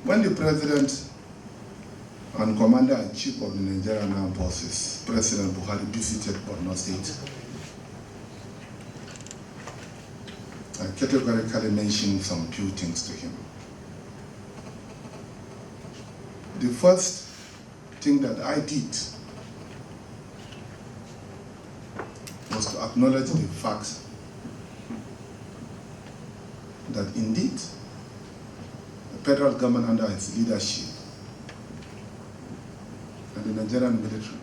When the President and Commander-in-Chief of the Nigerian Armed Forces, President Buhari, visited Borno State, I categorically mentioned some few things to him. The first thing that I did was to acknowledge the fact that indeed the federal government under its leadership and the Nigerian military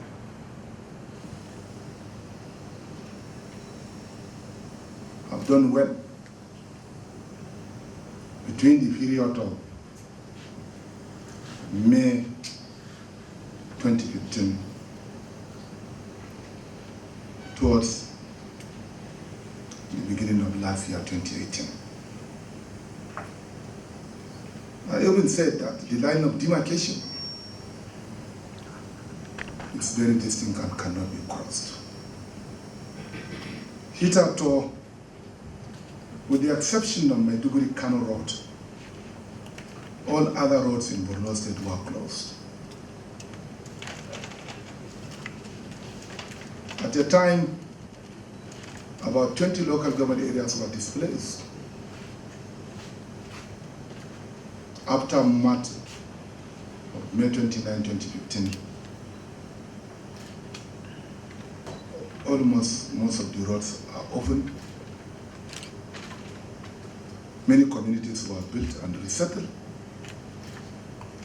have done well between the period of May 2015 towards the beginning of last year, 2018. I even said that the line of demarcation is very distinct and cannot be crossed. Hitherto, with the exception of Maiduguri-Kano Road, all other roads in Borno State were closed. At the time, about 20 local government areas were displaced. After March of May 29, 2015, almost most of the roads are open. Many communities were built and resettled,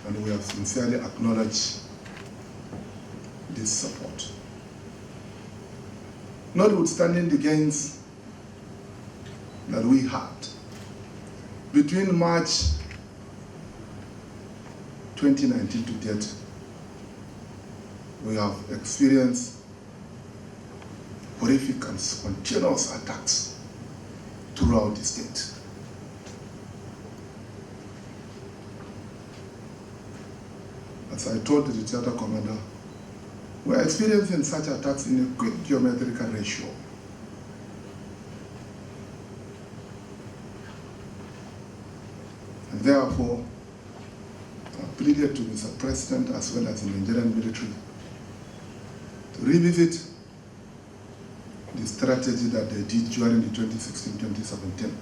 and we have sincerely acknowledged this support. Notwithstanding the gains that we had, between March 2019 to date, we have experienced horrific and spontaneous attacks throughout the state. As I told the theater commander, we are experiencing such attacks in a quick geometrical ratio. And therefore, I pleaded to Mr. President as well as the Nigerian military to revisit the strategy that they did during the 2016-2017,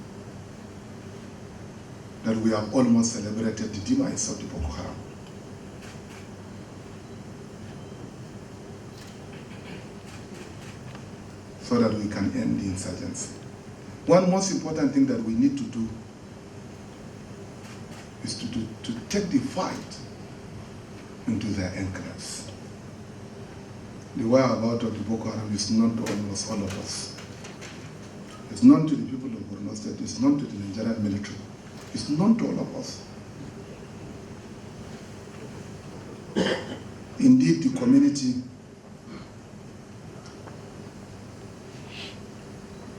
that we have almost celebrated the demise of the Boko Haram. So that we can end the insurgency. One most important thing that we need to do is to take the fight into their enclaves. The whereabouts of the Boko Haram is known to almost all of us. It's known to the people of Borno State, it's known to the Nigerian military, it's known to all of us. Indeed, the community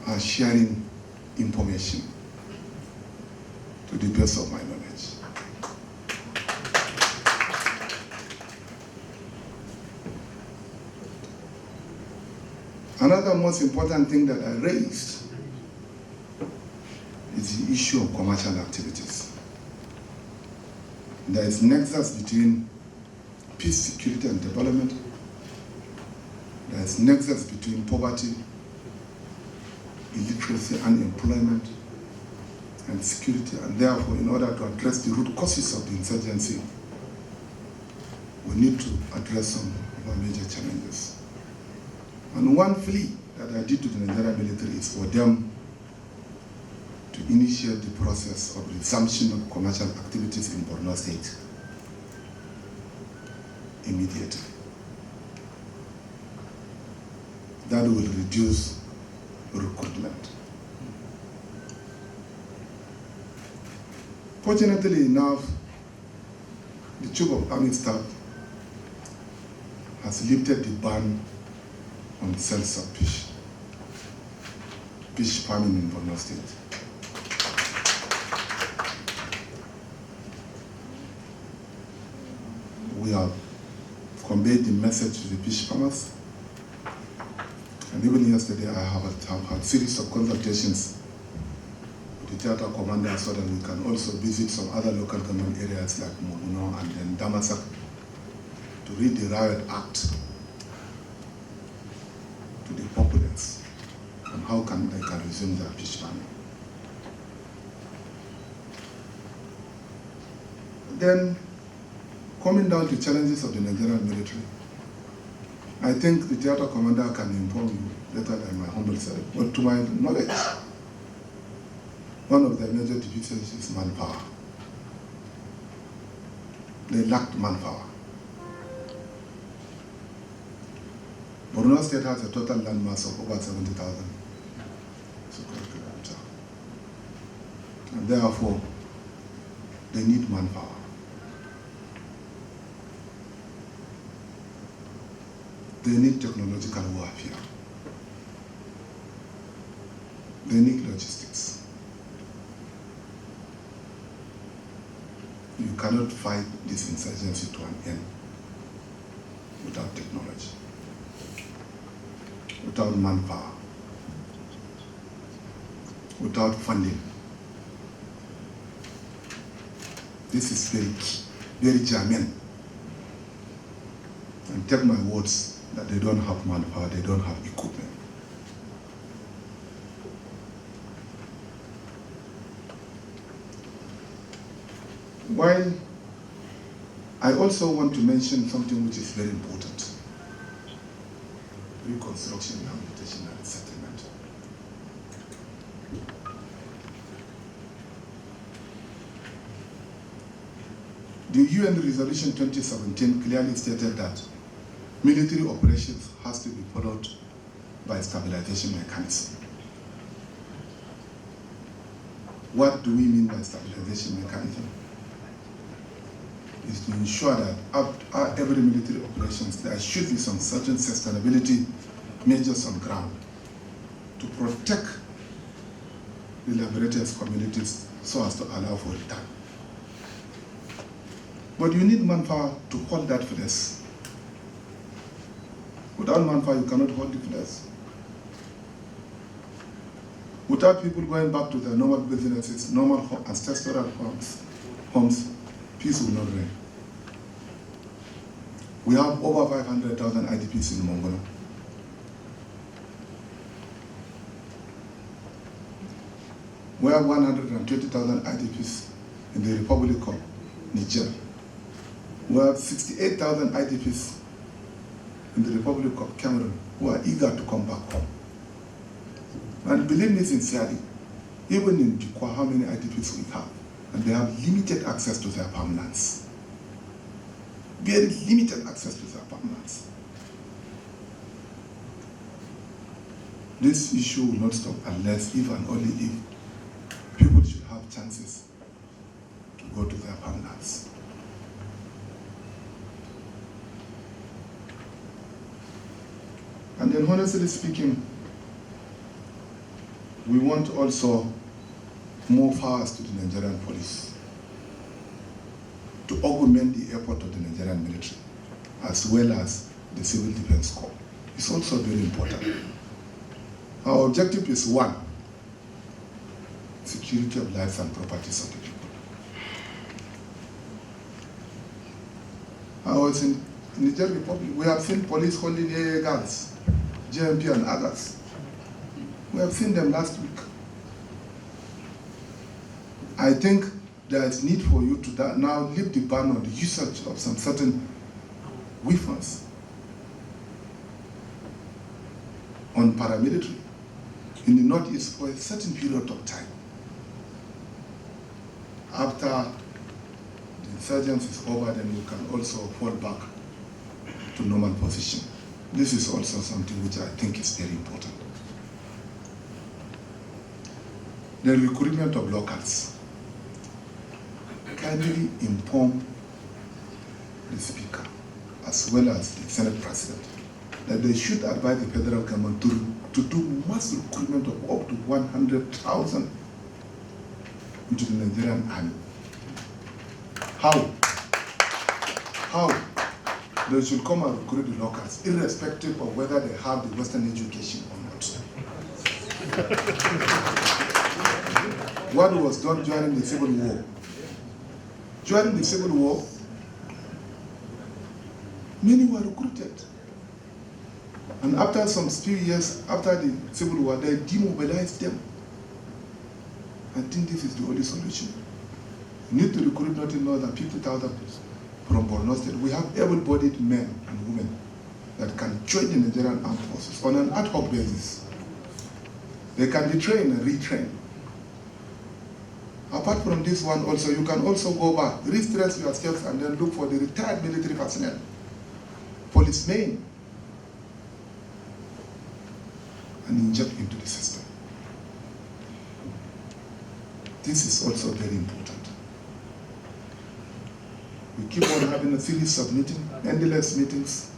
are sharing information to the best of my knowledge. Another most important thing that I raised is the issue of commercial activities. There is nexus between peace, security, and development. There is nexus between poverty, illiteracy, unemployment, and security, and therefore, in order to address the root causes of the insurgency, we need to address some of our major challenges. And one plea that I did to the Nigerian military is for them to initiate the process of resumption of commercial activities in Borno State immediately. That will reduce recruitment. Fortunately enough, the Chief of Army Staff has lifted the ban on sales of fish farming in Borno State. We have conveyed the message to the fish farmers, and even yesterday I have had a series of consultations with the theater commander so that we can also visit some other local government areas like Borno and then Damasak to read the Riot Act to the populace on how they can resume their peace farming. Then, coming down to challenges of the Nigerian military, I think the theater commander can inform you better than my humble self, but to my knowledge, one of the major deficiencies is manpower. They lacked manpower. Borno State has a total land mass of over 70,000 square kilometers. And therefore, they need manpower. They need technological warfare. They need logistics. You cannot fight this insurgency to an end without technology, without manpower, without funding. This is very key, very germane. And take my words that they don't have manpower, they don't have equipment. While I also want to mention something which is very important: reconstruction, rehabilitation, and settlement. The UN Resolution 2017 clearly stated that military operations has to be followed by stabilization mechanism. What do we mean by stabilization mechanism? Is to ensure that after every military operations, there should be some certain sustainability measures on ground to protect the liberated communities so as to allow for return. But you need manpower to hold that place. Without manpower, you cannot hold the place. Without people going back to their normal businesses, normal ancestral homes, peace will not reign. We have over 500,000 IDPs in Mongolia. We have 120,000 IDPs in the Republic of Niger. We have 68,000 IDPs in the Republic of Cameroon who are eager to come back home. And believe me sincerely, even in Jukwa, how many IDPs we have, and they have limited access to their farmlands. Very limited access to their farmlands. This issue will not stop unless, if and only if, people should have chances to go to their farmlands. And then, honestly speaking, we want also more powers to the Nigerian police to augment the effort of the Nigerian military, as well as the Civil Defense Corps. It's also very important. Our objective is one, security of lives and properties of the people. I was in Niger Republic. We have seen police holding AA guards, JMP and others. We have seen them last week. I think there is need for you to now lift the ban on the usage of some certain weapons on paramilitary in the Northeast for a certain period of time. After the insurgency is over, then you can also fall back to normal position. This is also something which I think is very important. The recruitment of locals. Kindly inform the Speaker as well as the Senate President that they should advise the federal government to do mass recruitment of up to 100,000 into the Nigerian army. How? They should come and recruit the locals, irrespective of whether they have the Western education or not. what was done during the Civil War. During the Civil War, many were recruited. And after some few years, after the Civil War, they demobilized them. I think this is the only solution. We need to recruit not more than 50,000 from Borno State. We have able-bodied men and women that can join the Nigerian Armed Forces on an ad hoc basis. They can be trained and retrained. Apart from this one also, you can also go back, retrace your steps and then look for the retired military personnel, policemen, and inject into the system. This is also very important. We keep on having a series of meetings, endless meetings,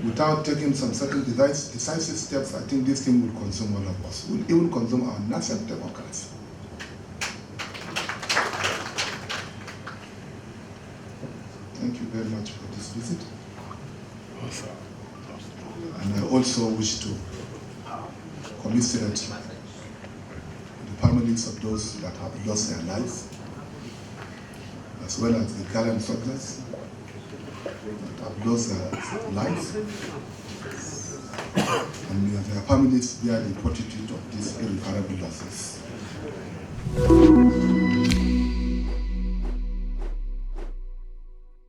without taking some certain decisive steps. I think this thing will consume all of us. Will even consume our national democracy. Thank you very much for this visit. And I also wish to commiserate the families of those that have lost their lives, as well as the gallant soldiers that have lost their lives, and may their families bear the fortitude of these irreparable losses.